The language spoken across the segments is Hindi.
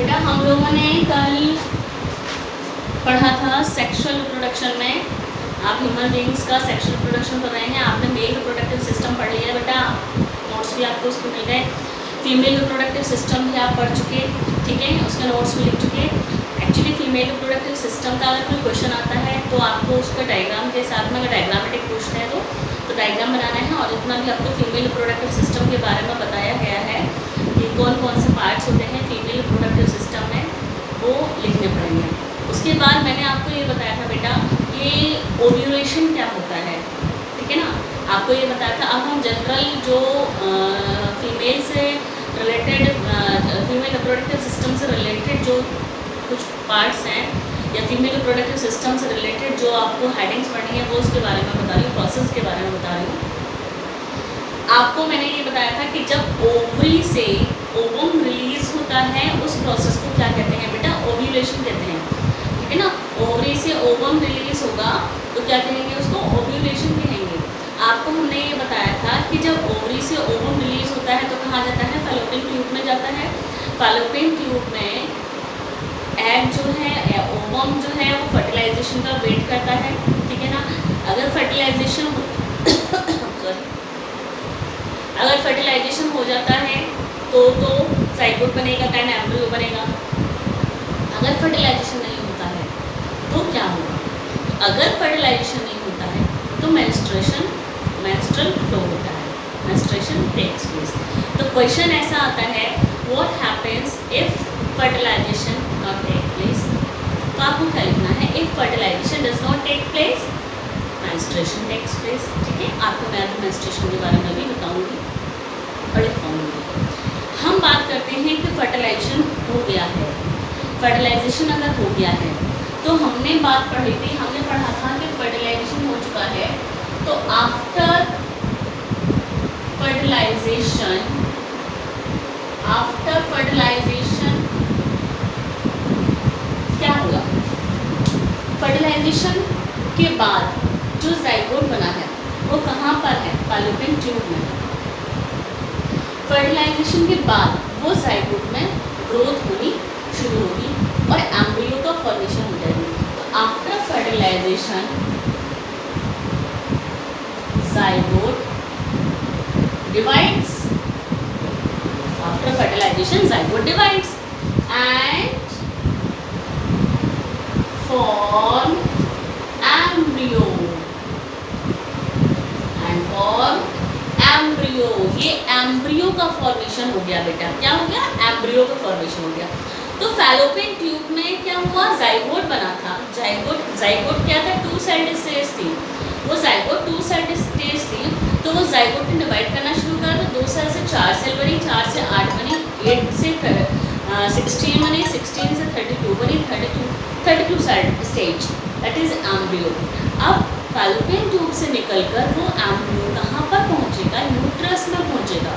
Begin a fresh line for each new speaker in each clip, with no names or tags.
बेटा हम लोगों ने कल पढ़ा था सेक्सुअल रिप्रोडक्शन में। आप ह्यूमन बींग्स का सेक्सुअल रिप्रोडक्शन कर रहे हैं। आपने मेल रिप्रोडक्टिव सिस्टम पढ़ लिया बेटा, नोट्स भी आपको उसको मिल गए। फीमेल रिप्रोडक्टिव सिस्टम भी आप पढ़ चुके, ठीक है, उसके नोट्स भी लिख चुके। एक्चुअली फीमेल रिप्रोडक्टिव सिस्टम का अगर कोई क्वेश्चन आता है तो आपको उसका डायग्राम के साथ में, अगर डायग्रामेटिक पूछते हैं तो डायग्राम बनाना है। और इतना भी आपको फीमेल रिप्रोडक्टिव सिस्टम के बारे में बताया गया है कि कौन कौन से पार्ट्स होते हैं फीमेल रिप्रोडक्टिव सिस्टम में, वो लिखने पड़ेंगे। उसके बाद मैंने आपको ये बताया था बेटा कि ओव्यूलेशन क्या होता है, ठीक है ना, आपको ये बताया था। अब हम जनरल जो फीमेल से रिलेटेड, फीमेल रिप्रोडक्टिव सिस्टम से रिलेटेड जो कुछ पार्ट्स हैं या फीमेल रिप्रोडक्टिव सिस्टम से रिलेटेड जो आपको हेडिंग्स पढ़नी है वो उसके बारे में बता रही हूँ, प्रोसेस के बारे में बता रही हूँ। आपको मैंने ये बताया था कि जब ओवरी से ओवम रिलीज होता है उस प्रोसेस को क्या कहते हैं बेटा, ओव्यूलेशन कहते हैं, ठीक है ना। ओवरी से ओवम रिलीज होगा तो क्या कहेंगे, उसको ओव्यूलेशन कहेंगे। आपको हमने ये बताया था कि जब ओवरी से ओवम रिलीज होता है तो कहाँ जाता है, फैलोपियन ट्यूब में जाता है। फैलोपियन ट्यूब में एग जो है, ओवम जो है वो फर्टिलाइजेशन का वेट करता है, ठीक है ना। अगर फर्टिलाइजेशन अगर फर्टिलाइजेशन हो जाता है तो जाइगोट बनेगा, दैन एम्ब्रियो बनेगा। अगर फर्टिलाइजेशन नहीं होता है तो क्या होगा, अगर फर्टिलाइजेशन नहीं होता है तो मेंस्ट्रुअल फ्लो होता है, मेंस्ट्रुएशन टेक्स प्लेस। तो क्वेश्चन ऐसा आता है, what happens if fertilization not take place. तो आपको क्या लिखना है, if fertilization does not take place menstruation takes place, ठीक है। आपको मैं अभी मेंस्ट्रुएशन के बारे में भी बताऊंगी और लिखवाऊंगी। हम बात करते हैं कि फर्टिलाइजेशन हो गया है, फर्टिलाइजेशन अगर हो गया है तो हमने बात पढ़ी थी, हमने पढ़ा था कि फर्टिलाइजेशन हो चुका है तो आफ्टर फर्टिलाइजेशन क्या हुआ, फर्टिलाइजेशन के बाद जो जाइगोट बना है वो कहाँ पर है, फैलोपियन ट्यूब में। फर्टिलाइजेशन के बाद वो जाइगोट में ग्रोथ होनी शुरू होगी और एम्ब्रियो का फॉर्मेशन हो जाएगी। तो after fertilization zygote divides, after fertilization zygote divides and form embryo, embryo. ये एम्ब्रियो का फॉर्मेशन हो गया बेटा, क्या हो गया, एम्ब्रियो का फॉर्मेशन हो गया। तो फैलोपियन ट्यूब में क्या हुआ, जाइगोट बना था। जाइगोट क्या था, टू सेल्ड स्टेज थी। वो जाइगोट टू सेल्ड स्टेज थी तो वो जाइगोट को डिवाइड करना शुरू करा तो 2 सेल से 4 सेल बनी, 4 से 8 बनी, 8 से 16 बनी, 16 से 32 बनी, 32 sailed stage, that is embryo. अब फैलोपियन ट्यूब से निकलकर वो एम्ब्रियो कहाँ पर पहुँचेगा, यूट्रस में पहुँचेगा।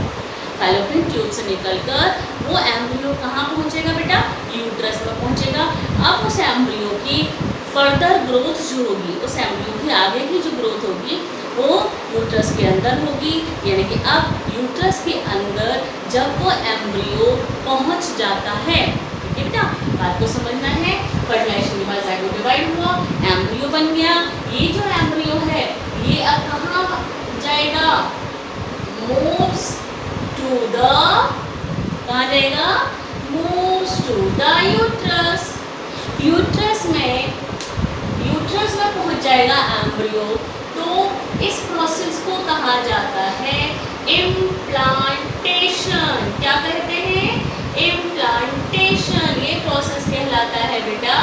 फैलोपियन ट्यूब से निकलकर वो एम्ब्रियो कहाँ पहुँचेगा बेटा, यूट्रस में पहुँचेगा। अब उस एम्ब्रियो की फर्दर ग्रोथ जो होगी, उस एम्ब्रियो की आगे की जो ग्रोथ होगी वो यूट्रस के अंदर होगी। यानी कि अब यूट्रस के अंदर जब वो एम्ब्रियो पहुँच जाता है, ठीक है बेटा, बात को समझना है। फर्टिलाइजेशन के बाद जाइगोट डिवाइड हुआ, एम्ब्रियो बन गया। ये जो एम्ब्रियो है ये अब कहाँ जाएगा, मूव्स टू द, कहाँ जाएगा, moves to the uterus. Uterus में पहुंच जाएगा एम्ब्रियो। तो इस प्रोसेस को कहा जाता है इम्प्लांटेशन। क्या कहते हैं, इम्प्लांटेशन। ये प्रोसेस कहलाता है बेटा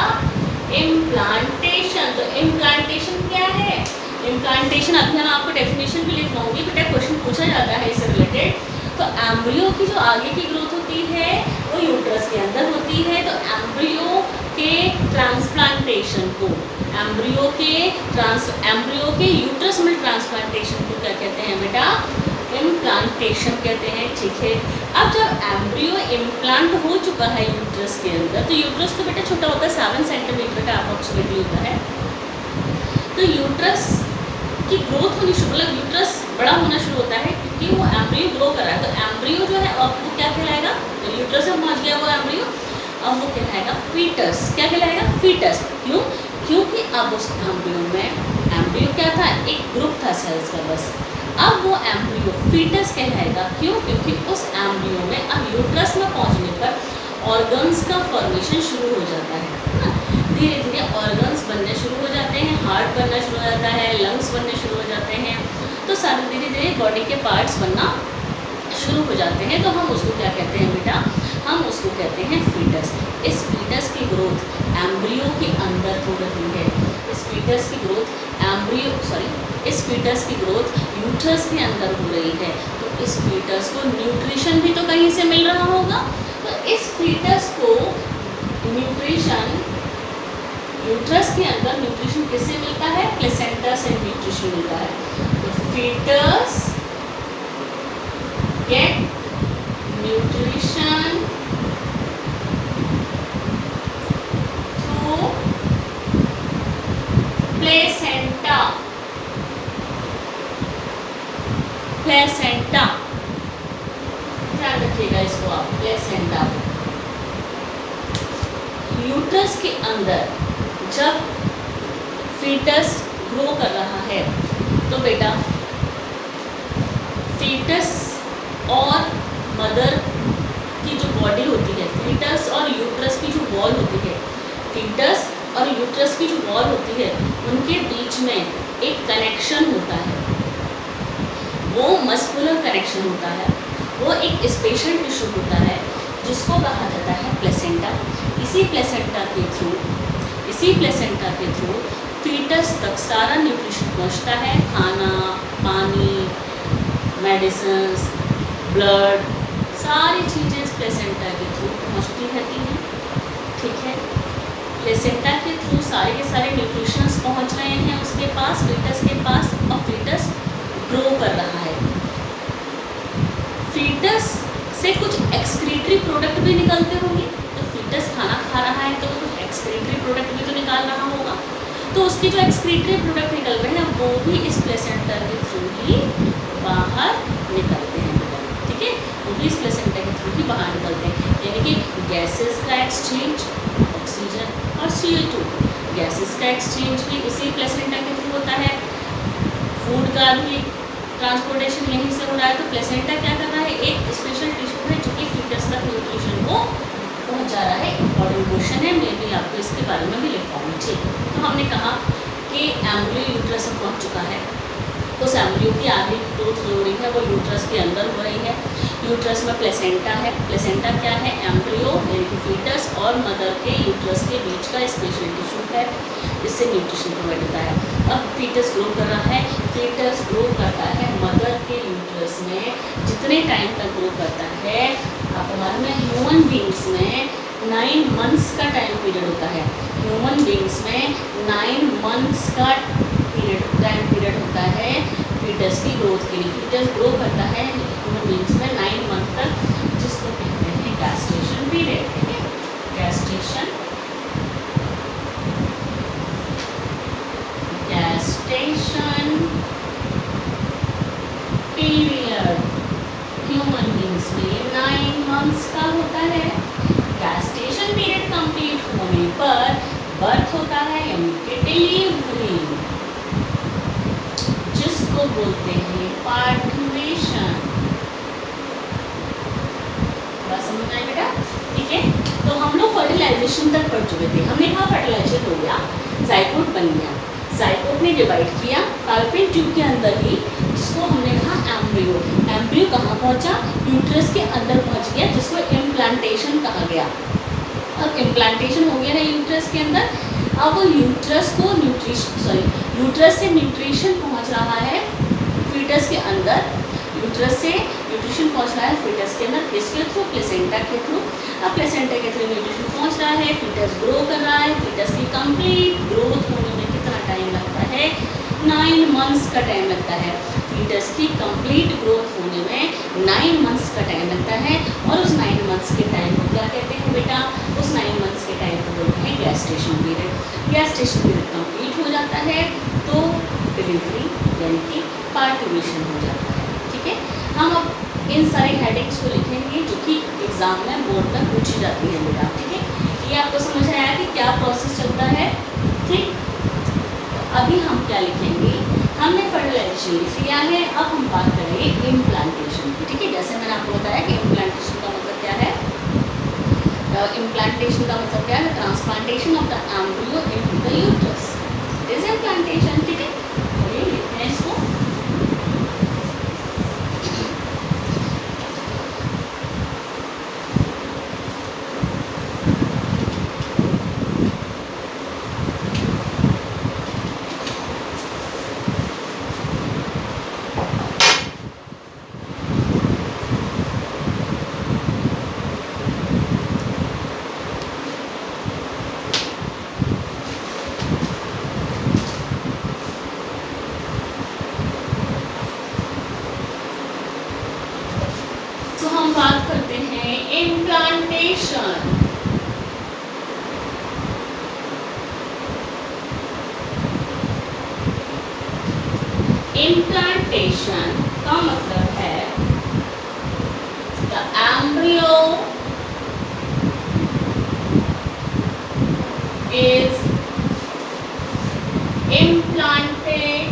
इम्प्लांटेशन। तो इम्प्लांटेशन क्या है, इम्प्लांटेशन अभी हम आपको डेफिनेशन भी लिखवाऊंगी बेटा, क्वेश्चन पूछा जाता है इससे रिलेटेड। तो एम्ब्रियो की जो आगे की ग्रोथ होती है वो यूट्रस के अंदर होती है। तो एम्ब्रियो के ट्रांसप्लांटेशन को, एम्ब्रियो के यूट्रस में ट्रांसप्लांटेशन को क्या कहते हैं बेटा, इम्प्लांटेशन कहते हैं, ठीक है। अब जब एम्ब्रियो इम्प्लांट हो चुका है यूट्रस के अंदर, तो यूट्रस तो बेटा छोटा होता है, 7 सेंटीमीटर का अप्रोक्सीमेटली होता है। तो यूट्रस की ग्रोथ होनी शुरू, मतलब यूट्रस बड़ा होना शुरू होता है क्योंकि वो एम्ब्रियो ग्रो कर रहा है। तो एम्ब्रियो जो है अब वो क्या कहलाएगा, यूट्रस में पहुंच गया वो एम्ब्रियो, अब अब वो कहलाएगा फीटस। क्या कहलाएगा? फीटस। क्यों? क्योंकि अब उस एम्ब्रियो में, एम्ब्रियो क्या था? एक ग्रुप था सेल्स का बस। अब वो एम्ब्रियो फीटस कहलाएगा। क्यों? क्योंकि उस एम्ब्रियो में अब यूट्रस में पहुंचने पर ऑर्गन्स का फॉर्मेशन शुरू हो जाता है ना। धीरे धीरे ऑर्गन्स बनने शुरू हो जाते हैं, हार्ट बनना शुरू हो जाता है, लंग्स बनने शुरू हो जाते हैं, तो सारे धीरे धीरे बॉडी के पार्ट्स बनना शुरू हो जाते हैं। तो हम उसको क्या कहते हैं बेटा? हम उसको कहते हैं फीटस। इस फीटस की ग्रोथ एम्ब्रियो के अंदर हो रही है। इस फीटस की ग्रोथ इस फीटस की ग्रोथ यूट्रस के अंदर हो रही है। तो इस फीटस को न्यूट्रिशन भी तो कहीं से मिल रहा होगा। तो इस फीटस को न्यूट्रिशन, यूट्रस के अंदर न्यूट्रिशन किससे मिलता है? प्लेसेंटा से न्यूट्रिशन मिलता है। तो foetus get nutrition through placenta. Placenta, ध्यान रखिएगा इसको आप, प्लेसेंटा। यूट्रस के अंदर जब फीटस ग्रो कर रहा है तो बेटा फीटस और मदर की जो बॉडी होती है, फीटस और यूट्रस की जो वॉल होती है, फीटस और यूट्रस की जो वॉल होती है, उनके बीच में एक कनेक्शन होता है। वो मस्कुलर कनेक्शन होता है। वो एक स्पेशल टिश्यू होता है जिसको कहा जाता है प्लेसेंटा। इसी प्लेसेंटा के थ्रू फीटस तक सारा न्यूट्रिशन पहुंचता है। खाना, पानी, मेडिसिन्स, ब्लड, सारी चीज़ें इस प्लेसेंटा के थ्रू पहुंचती रहती हैं। ठीक है, प्लेसेंटा के थ्रू सारे के सारे न्यूट्रिशंस पहुंच रहे हैं उसके पास, फीटस के पास, और फीटस ग्रो कर रहा है। फीटस से कुछ एक्सक्रीटरी प्रोडक्ट भी निकलते होंगे। तो फीटस खाना खा रहा है तो कुछ एक्सक्रीटरी प्रोडक्ट भी तो निकाल रहा होगा। तो उसके जो एक्सक्रीटरी प्रोडक्ट निकल रहे हैं वो भी इस प्लेसेंटा के थ्रू ही बाहर निकलते हैं। ठीक है, वो भी इस प्लेसेंटा के थ्रू ही बाहर निकलते हैं। यानी कि गैसेस का एक्सचेंज, ऑक्सीजन और CO2, गैसेस का एक्सचेंज भी इसी प्लेसेंटा के थ्रू होता है। फूड का भी ट्रांसपोर्टेशन यहीं से हो रहा है। तो प्लेसेंटा क्या कर रहा है? एक स्पेशल टिश्यू है जो कि फीटस तक न्यूट्रिशन को पहुंचा रहा है। इंपॉर्टेंट क्वेश्चन है, मैं भी आपको इसके बारे में भी लिखवाऊंगी। ठीक, तो हमने कहा कि एम्ब्रियो यूट्रस में पहुंच चुका है। उस एम्ब्रियो की आधी ग्रोथ जो हो रही है वो यूट्रस के अंदर हो रही है। यूट्रस में प्लेसेंटा है। प्लेसेंटा क्या है? एम्ब्रियो यानी कि फीटस और मदर के यूट्रस के बीच का स्पेशल टिश्यू है, इससे न्यूट्रिशन प्रोवाइड होता है। अब फीटस ग्रो कर रहा है। फीटस ग्रो करता है मदर के यूट्रस में। जितने टाइम तक ग्रो करता है, आपको मालूम है ह्यूमन बींग्स में 9 मंथ्स का टाइम पीरियड होता है। ह्यूमन बींग्स में 9 मंथ्स का टाइम पीरियड होता है फीटस की ग्रोथ के लिए। फीटस ग्रो करता है ह्यूमन बींग्स में 9 मंथ तक, जिसको कहते हैं गैस्टेशन पीरियड। ठीक है, गैस्टेशन पीरियड ह्यूमन बींग्स में 9 मंथ्स का होता है। गैस्टेशन पीरियड कंप्लीट होने पर बर्थ होता है यानी कि डिलीवरी, जिसको बोलते हैं पार्टुरेशन। बात समझ में आई बेटा? ठीक है, तो हम लोग फर्टिलाइजेशन तक पढ़ चुके थे। हमने कहा फर्टिलाइजेशन हो गया, जाइगोट बन गया, जाइगोट ने डिवाइड किया फैलोपियन ट्यूब के अंदर ही, जिसको हमने कहा एम्ब्रियो। एम्ब्रियो कहाँ पहुंचा? यूट्रस के अंदर पहुंच गया, जिसको इम्प्लांटेशन कहा गया। अब इम्प्लांटेशन हो गया है यूट्रस के अंदर। अब यूट्रस को यूट्रस से न्यूट्रिशन पहुंच रहा है फीटस के अंदर। यूट्रस से न्यूट्रिशन पहुंच रहा है फीटस के अंदर, किसके थ्रू? प्लेसेंटा के थ्रू। अब प्लेसेंटा के थ्रू न्यूट्रिशन पहुंच रहा है, फीटस ग्रो कर रहा है। फीटस की कंप्लीट ग्रोथ होने में कितना टाइम लगता है? 9 मंथ्स का टाइम लगता है। फीटस की कंप्लीट ग्रोथ होने में 9 मंथ्स का टाइम लगता है। और उस 9 मंथ्स के टाइम को क्या कहते हैं बेटा? उस 9 मंथ्स के टाइम को बोलते हैं gestation period. Gestation period complete हो जाता है तो डिलीवरी यानी कि पार्टुरेशन हो जाता है। ठीक है, हम अब इन सारे हेडिंग्स को लिखेंगे जो कि एग्जाम में बोर्ड में पूछी जाती है बेटा। ठीक है, ये आपको समझ आया कि क्या प्रोसेस चलता है, ठीक। अभी हम क्या लिखेंगे, हमने फर्टिलाइजेशन लिख लिया है, अब हम बात करेंगे इम्प्लांटेशन की, ठीक है। जैसे मैंने आपको बताया कि इम्प्लांटेशन का मतलब क्या है, इम्प्लांटेशन का मतलब क्या है, transplantation of the embryo into the uterus is implantation, ठीक है। तो ये लिखते हैं इसको। तो हम बात करते हैं इम्प्लांटेशन। इम्प्लांटेशन का मतलब है द एम्ब्रियो इज इम्प्लांटेड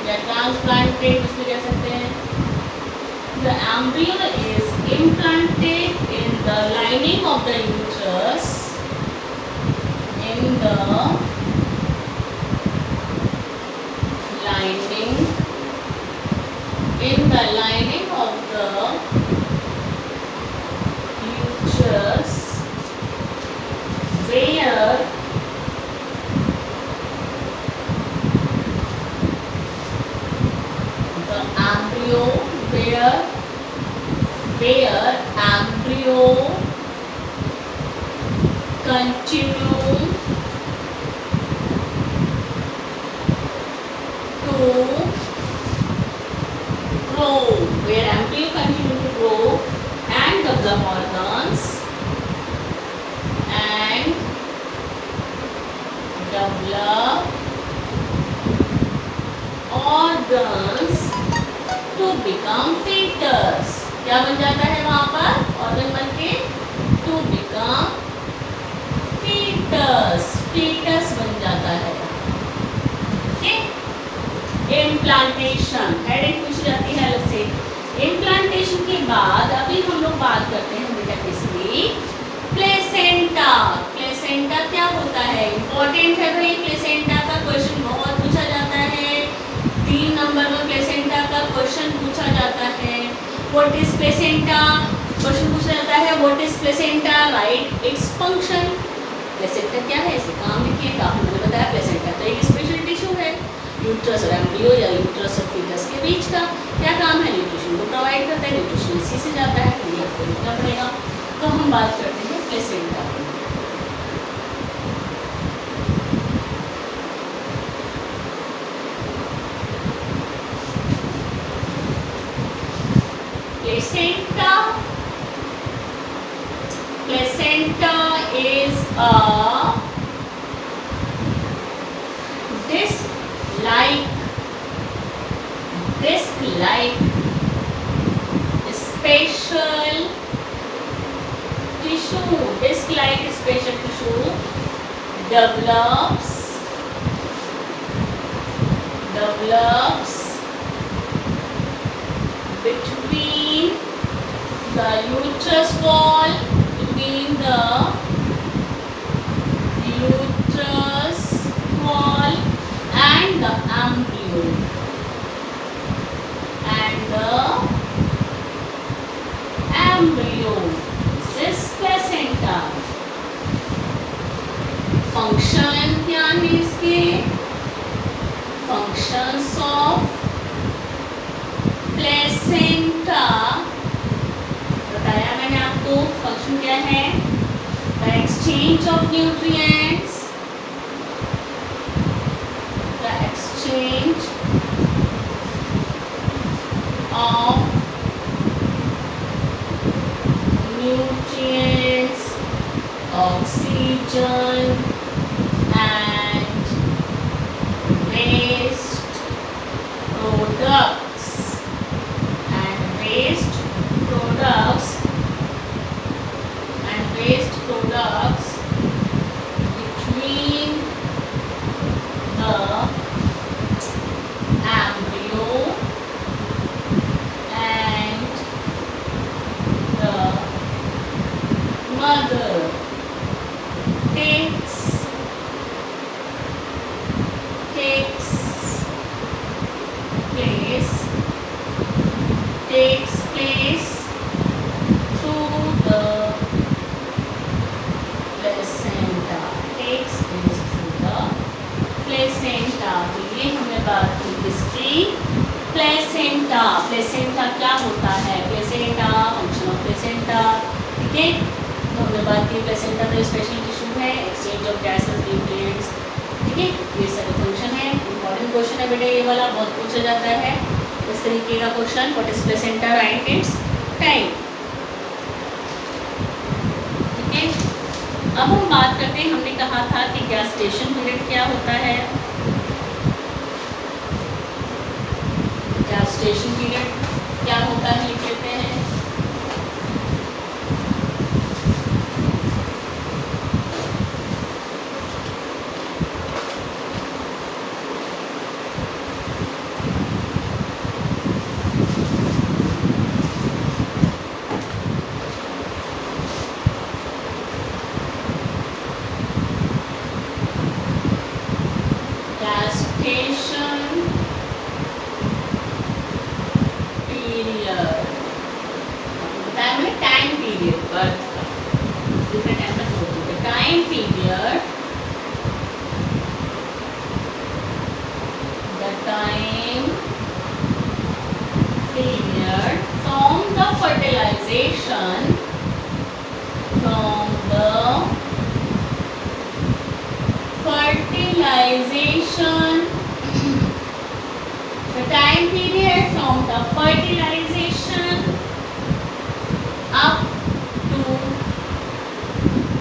या ट्रांसप्लांटेड इसमें कह सकते हैं। The embryo is implanted in the lining of the uterus, in the lining, in the lining of the uterus, where the embryo, where embryo continue to grow, where embryo continue to grow and develop organs and develop organs to become fetus। क्या बन जाता है वहां पर, ऑर्गन बन के टू बिकम फीटस, फीटस बन जाता है, ठीक। इम्प्लांटेशन हेडिंग पूछी जाती है अलग से। इम्प्लांटेशन के बाद अभी हम लोग बात करते हैं बेटा किसकी, प्लेसेंटा। प्लेसेंटा क्या होता है, इंपॉर्टेंट है भाई, प्लेसेंटा का क्वेश्चन बहुत पूछा जाता है। 3 नंबर में प्लेसेंटा का क्वेश्चन पूछा जाता है। व्हाट इज प्लेसेंटा, क्वेश्चन पूछा जाता है what is placenta, right its function. Placenta क्या है, इसे काम लिखिए। तो आपने मुझे बताया प्लेसेंटा तो एक स्पेशल टिश्यू है यूट्रस और एम्ब्रियो या यूट्रस और फीटस के बीच का। क्या काम है, न्यूट्रिशन को प्रोवाइड करता है, न्यूट्रिशन इसी से जाता है, ये आपको लिखना पड़ेगा। तो हम बात करते हैं प्लेसेंटा की। Placenta is a disc-like special tissue. Disc-like special tissue develops between the uterus wall, between the uterus wall and the embryo, and the embryo. This is placenta. Function क्या है इसके, functions of प्लेसेंटा बताया मैंने आपको। फंक्शन क्या है, the exchange of nutrients, the exchange of nutrients, oxygen and waste product, waste products mother takes place through the placenta, takes place through the placenta। तो ये हमने बात की किसकी? प्लेसेंटा। प्लेसेंटा क्या होता है? प्लेसेंटा फंक्शन ऑफ प्लेसेंटा, ठीक है। तो हमने बात की प्लेसेंटा तो स्पेशल टिश्यू है, एक्सचेंज ऑफ गैसेस, न्यूट्रिएंट्स, ठीक है। ये सारे फंक्शन है। इंपॉर्टेंट क्वेश्चन है बेटा ये वाला, बहुत पूछा जाता है इस तरीके का question. What is placenta? Right it's time, ठीक है। अब हम बात करते हैं, हमने कहा था कि गैस्टेशन पीरियड क्या होता है। गैस्टेशन पीरियड क्या होता है लिख लेते हैं। The time period from the fertilization up to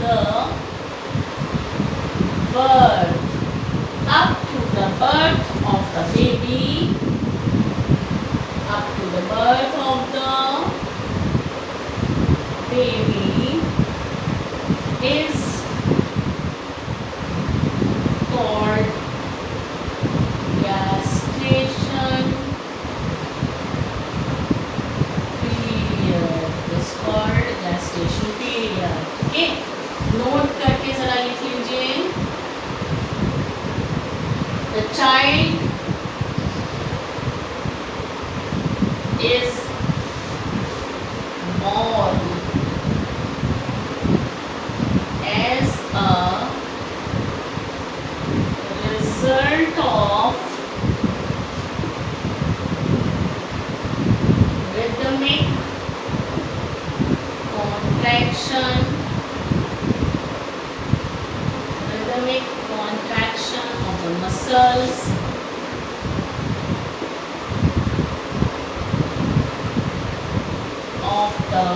the birth, up to the birth of the baby, up to the birth of the baby is called gestation period, is called gestation period, okay। Note करके जरा लिख लीजिए। The child is born as a result of rhythmic contraction of the muscles of the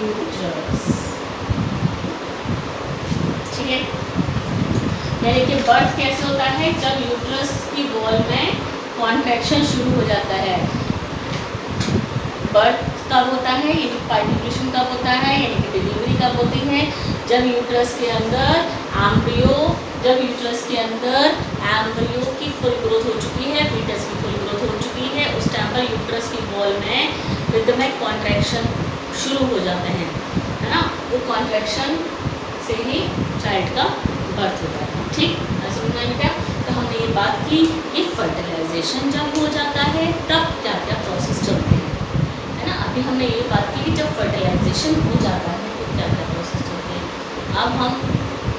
uterus, ठीक है। यानी कि बर्थ कैसे होता है? जब यूट्रस की वॉल में कॉन्ट्रैक्शन शुरू हो जाता है। बर्थ कब होता है? यानी पार्टिकुलेशन कब होता है? यानी कि डिलीवरी कब होती है? जब यूट्रस के अंदर एम्ब्रियो की फुल ग्रोथ हो चुकी है, फीटस की फुल ग्रोथ हो चुकी है, उस टाइम पर यूट्रस की वॉल में रिदमिक कॉन्ट्रैक्शन शुरू हो जाते हैं, है ना। वो कॉन्ट्रैक्शन से ही चाइल्ड का बर्थ होता है, ठीक। समझ में क्या? तो हमने ये बात की कि फर्टिलाइजेशन जब हो जाता है तब क्या क्या प्रोसेस चलते हैं, है ना। अभी हमने ये बात की कि जब फर्टिलाइजेशन हो जाता है तो क्या क्या प्रोसेस चलते हैं। अब हम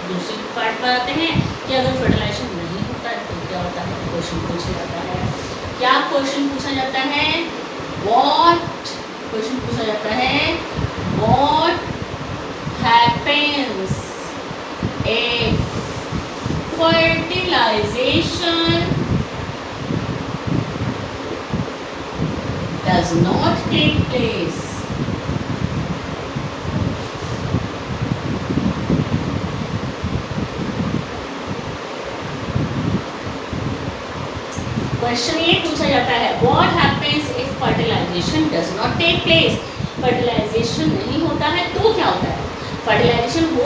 दूसरी पार्ट पर आते हैं कि अगर फर्टिलाइजेशन नहीं होता है तो क्या होता है। क्वेश्चन पूछा जाता है, क्या क्वेश्चन पूछा जाता है? क्वेश्चन पूछा जाता है what happens if fertilization does not take place। Question ये पूछा जाता है what happens if fertilization does not take place. Fertilization नहीं होता है तो क्या होता है? फर्टिलाइजेशन हो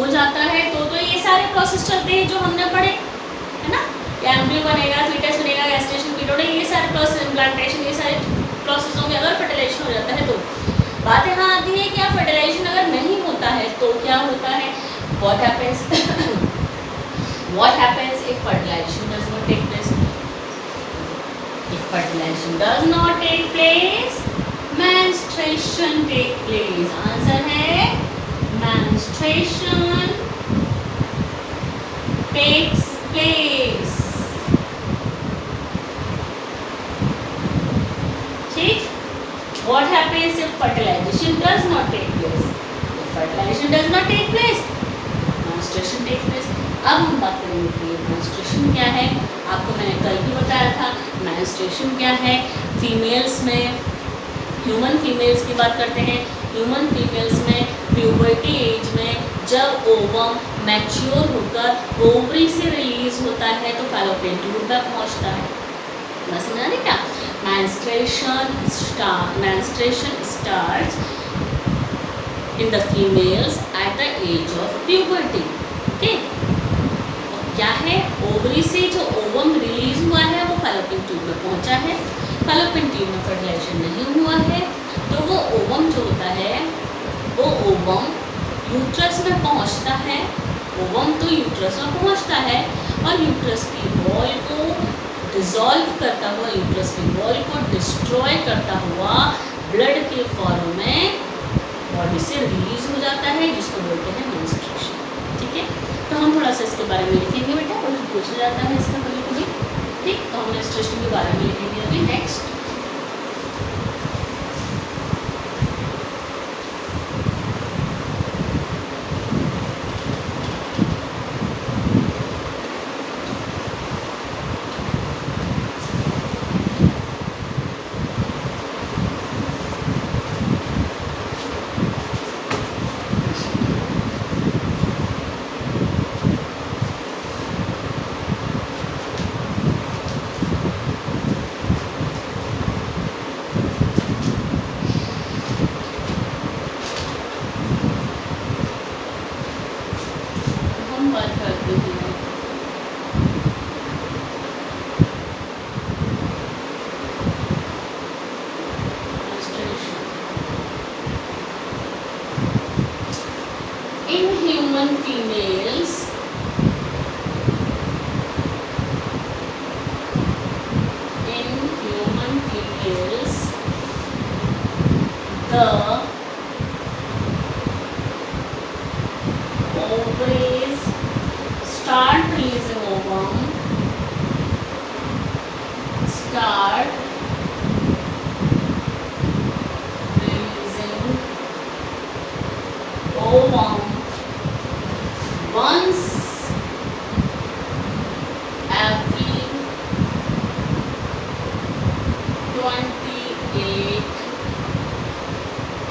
जाता है तो ये सारे प्रोसेस चलते हैं जो हमने पढ़े, है ना। एम्ब्रियो बनेगा, फीटस बनेगा, गेस्टेशन पीरियड, ये सारे प्रोसेस, इम्प्लांटेशन, ये सारे process What happens? What happens if fertilization does not take place? If fertilization does not take place, menstruation take place. Answer है menstruation takes place. ठीक? What happens if fertilization does not take place? If fertilization does not take place, menstruation takes place. अब हम बात करेंगे कि menstruation क्या है. आपको मैंने कल भी बताया था menstruation क्या है. फीमेल्स में, ह्यूमन फीमेल्स की बात करते हैं. ह्यूमन फीमेल्स में प्यूबर्टी एज में जब ओवम मैच्योर होकर ओवरी से रिलीज होता है तो फैलोपियन ट्यूब में पहुंचता है. ना समझ आ रही क्या? menstruation starts in the females at the age of puberty. Okay, क्या है? ओवरी से जो ओवम रिलीज हुआ है वो फैलोपियन ट्यूब में पहुंचा है. फैलोपियन ट्यूब में फर्टिलाइजेशन नहीं हुआ है तो वो ओवम जो होता है वो ओवम यूट्रस में पहुंचता है. ओवम तो यूट्रस में पहुंचता है और यूट्रस की वॉल को डिसॉल्व करता हुआ, यूट्रस की वॉल को डिस्ट्रॉय करता हुआ ब्लड के फॉर्म में बॉडी से रिलीज हो जाता है, जिसको बोलते हैं मेंस्ट्रुएशन. ठीक है, तो हम थोड़ा सा इसके बारे में लिखेंगे बेटा, और पूछा जाता है इसका कभी कभी. ठीक, तो हम मेंस्ट्रुएशन के बारे में लिखेंगे अभी. Next, in human females the ovaries start releasing ovum, start releasing ovum once every 28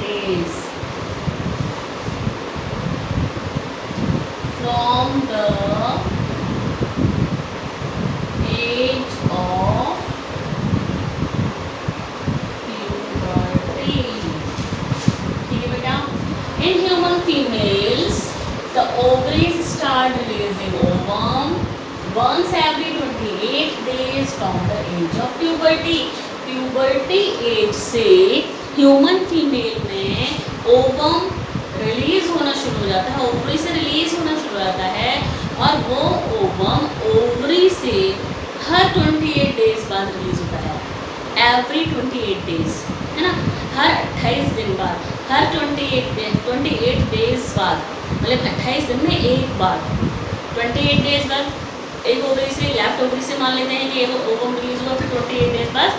days from the age of puberty. ठीक है बेटा, in human females the ovaries start releasing ovum once every 28 days from the age of puberty. puberty age से ह्यूमन फीमेल में ओवम रिलीज होना शुरू हो जाता है, ओवरी से रिलीज होना शुरू हो जाता है, और वो ओवम ओवरी से हर 28 डेज बाद रिलीज होता है. एवरी 28 डेज, है ना, हर 28 दिन बाद, हर 28 डेज बाद, मतलब 28 दिन में एक बार, 28 डेज बाद एक ओवरी से, लेफ्ट ओवरी से मान लेते हैं कि एक ओवम रिलीज हुआ, फिर 28 डेज बाद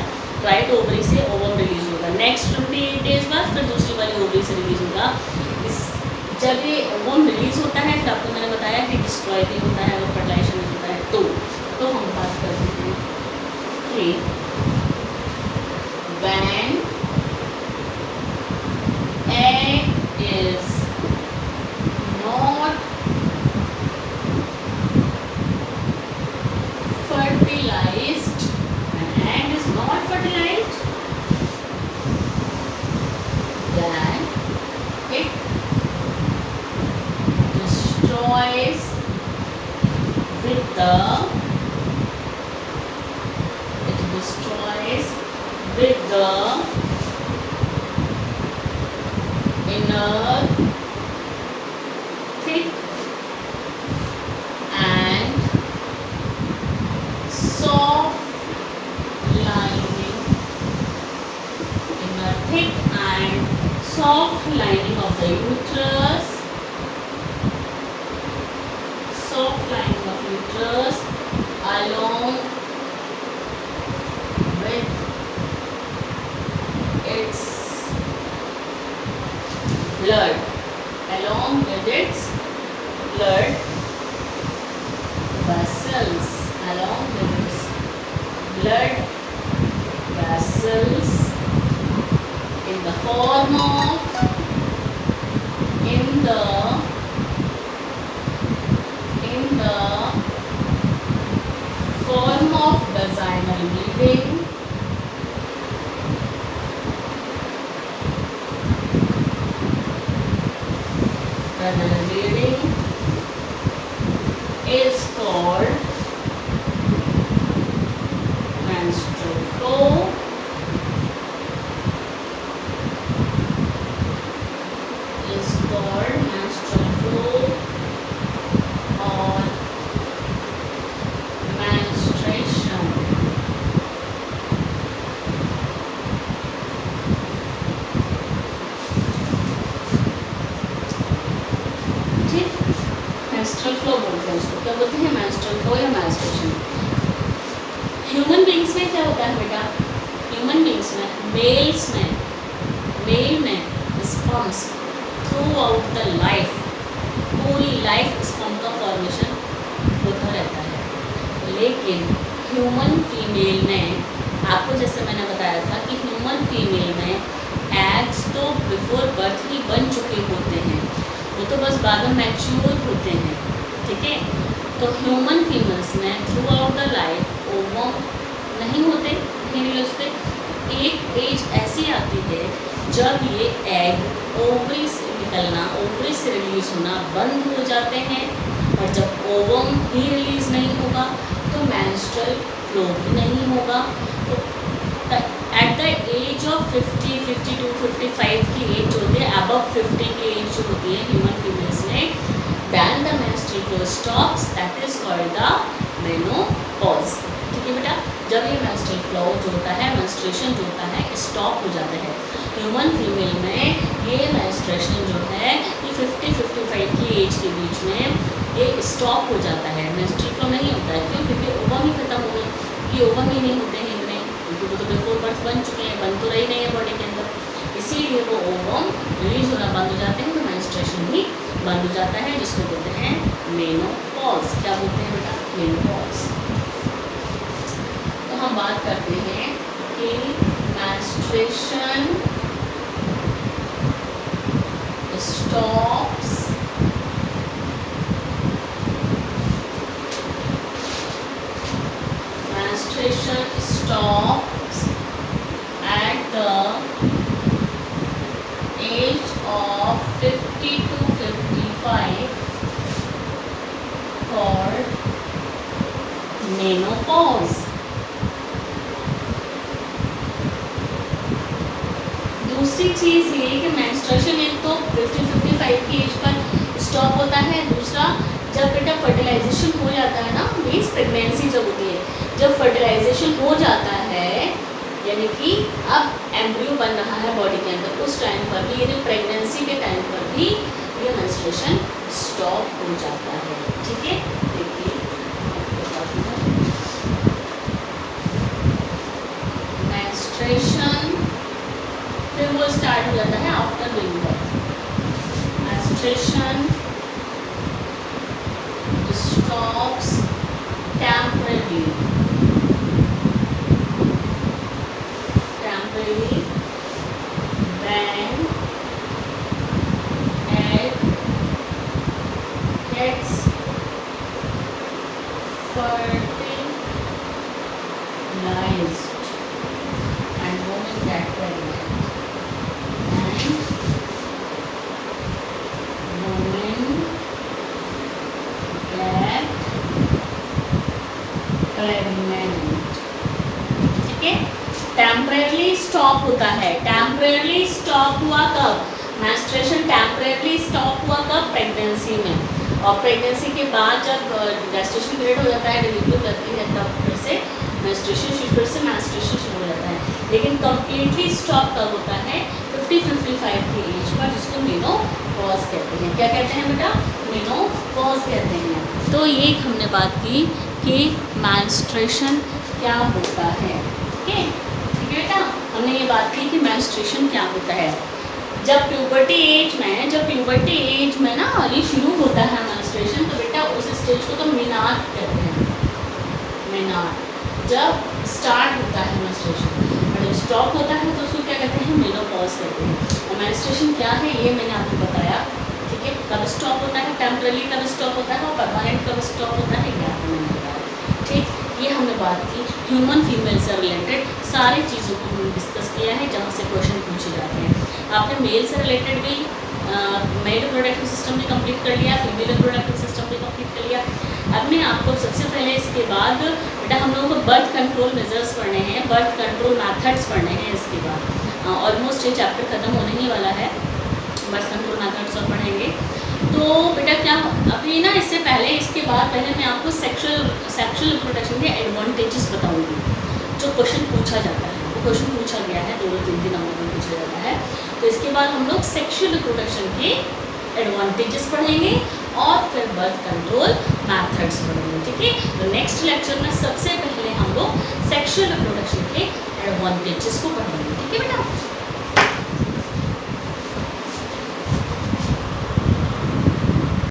राइट ओवरी से ओवम रिलीज होगा, नेक्स्ट 28 डेज बाद फिर दूसरी वाली ओवरी से रिलीज होगा. जब ये ओवम रिलीज होता है फिर आपको मैंने बताया कि डिस्ट्रॉय भी होता है और फर्टिलाइजेशन भी होता है. तो हम बात करते हैं कि when egg is not fertilized, when egg is not fertilized, then it destroys with the inner thick thick and soft lining of the uterus, soft lining of uterus along with its blood, along with its blood vessels, along with its blood vessels in the form of vaginal bleeding, vaginal bleeding is called menstrual flow, is called menstrual flow or menstruation. ठीक, menstrual flow बोलते हैं उसको, क्या बोलते हैं? menstrual flow या menstruation. ह्यूमन बींग्स में क्या होता है बेटा? ह्यूमन बींग्स में मेल में sperms through out the life, पूरी लाइफ स्पर्म का फॉर्मेशन होता रहता है. लेकिन ह्यूमन फीमेल में, आपको जैसे मैंने बताया था कि ह्यूमन फीमेल में एग्स तो बिफोर बर्थ ही बन चुके होते हैं, वो तो बस बाद में मैच्योर होते हैं. ठीक है, तो ह्यूमन फीमेल्स में through out the life ovum नहीं होते, नहीं रिलीज होते. एक एज ऐसी आती है जब ये एग ओवरी से निकलना, ओवरी से रिलीज होना बंद हो जाते हैं, और जब ओवम ही रिलीज नहीं होगा तो मेंस्ट्रुअल फ्लो भी नहीं होगा. तो एट द एज ऑफ 50, 52, 55 की एज जो होती है, अबव 50 की एज जो होती है ह्यूमन फीमेल्स में, then the menstrual flow stops, that is called the menopause. ठीक है बेटा, जब ये menstrual flow जो होता है, menstruation जो होता है, स्टॉप हो जाता है. ह्यूमन फीमेल में ये menstruation जो है ये 50-55 की एज के बीच में ये स्टॉप हो जाता है, menstrual flow नहीं होता है. क्यों? क्योंकि ओवम ही खत्म हो गए, कि ओवम ही नहीं होते हैं इतने, क्योंकि वो तो बिफोर बर्थ बन चुके हैं, बन तो रही नहीं है बॉडी के अंदर, इसीलिए वो ओवम रिलीज होना बंद हो जाते हैं, तो मेंस्ट्रुएशन भी बंद हो जाता है, जिसको बोलते हैं मेनोपॉज. क्या बोलते हैं बेटा? मेनोपॉज. तो हम बात करते हैं कि menstruation stops at the age of 50 to 55 called menopause. दूसरी चीज़ ये कि मेंस्ट्रुएशन एक तो 50-55 की एज पर स्टॉप होता है, दूसरा जब बेटा फर्टिलाइजेशन हो जाता है ना, मीन्स प्रेगनेंसी जब होती है, जब फर्टिलाइजेशन हो जाता है, यानी कि अब एम्ब्रियो बन रहा है बॉडी के अंदर, उस टाइम पर भी, यानी प्रेगनेंसी के टाइम पर भी ये मेंस्ट्रुएशन स्टॉप हो जाता है. ठीक है, देखिए मेंस्ट्रुएशन फिर वो स्टार्ट हो जाता है after giving birth. Menstruation stops temporarily when egg gets fertilized and women get pregnant, and women get pregnant. ठीक है, टेम्परेरली स्टॉप होता है. टेम्परेरली स्टॉप हुआ कब? मेंस्ट्रुएशन टेम्परेरली स्टॉप हुआ कब? प्रेगनेंसी में. और प्रेगनेंसी के बाद जब गेस्टेशन पीरियड हो जाता है, डिलीवरी करती है, तब फिर से मेंस्ट्रुएशन शुरू हो जाता है. लेकिन कम्प्लीटली स्टॉप कब होता है 50-55 की एज पर, जिसको मेनोपॉज कहते हैं। क्या कहते हैं बेटा? मेनोपॉज कहते हैं। तो ये हमने बात की कि मेंस्ट्रुएशन क्या होता है। ठीक है बेटा, हमने ये बात की कि मेंस्ट्रुएशन क्या होता है। जब प्यूबर्टी एज में ना ये शुरू होता है मेंस्ट्रुएशन, तो बेटा उस स्टेज को तो मेनार्क कहते हैं। मेनार्क जब स्टार्ट होता है मेंस्ट्रुएशन, और जब स्टॉप होता है तो उसको क्या कहते हैं? मेनोपॉज कहते हैं। और मेंस्ट्रुएशन क्या है ये मैंने आपको बताया। ठीक है, कब स्टॉप होता है, टेम्पररी कब स्टॉप होता है और परमानेंट कब स्टॉप होता है, ये आपको मैंने बताया। ठीक, ये हमने बात की ह्यूमन फीमेल से रिलेटेड सारी चीज़ों को हमने डिस्कस किया है जहाँ से क्वेश्चन पूछे जाते हैं। आपने मेल से रिलेटेड भी मेल रिप्रोडक्टिव सिस्टम भी कंप्लीट कर लिया, फीमेल रिप्रोडक्टिव सिस्टम भी कंप्लीट कर लिया। अब मैं आपको सबसे पहले इसके बाद बेटा हम लोगों को बर्थ कंट्रोल मेजर्स पढ़ने हैं, बर्थ कंट्रोल मैथड्स पढ़ने हैं। इसके बाद ऑलमोस्ट ये चैप्टर ख़त्म होने ही वाला है, बर्थ कंट्रोल मैथड्स और पढ़ेंगे। तो बेटा क्या अभी ना इससे पहले इसके बाद पहले मैं आपको सेक्सुअल रिप्रोडक्शन के एडवांटेजेस बताऊंगी, जो क्वेश्चन पूछा जाता है। वो क्वेश्चन पूछा गया है 2-3 नंबर में पूछा जाता है। तो इसके बाद हम लोग सेक्सुअल रिप्रोडक्शन के एडवांटेजेस पढ़ेंगे और फिर बर्थ कंट्रोल मैथड्स पढ़ेंगे। ठीक है, तो नेक्स्ट लेक्चर में सबसे पहले हम लोग सेक्सुअल रिप्रोडक्शन के एडवांटेजेस को पढ़ेंगे। ठीक है बेटा।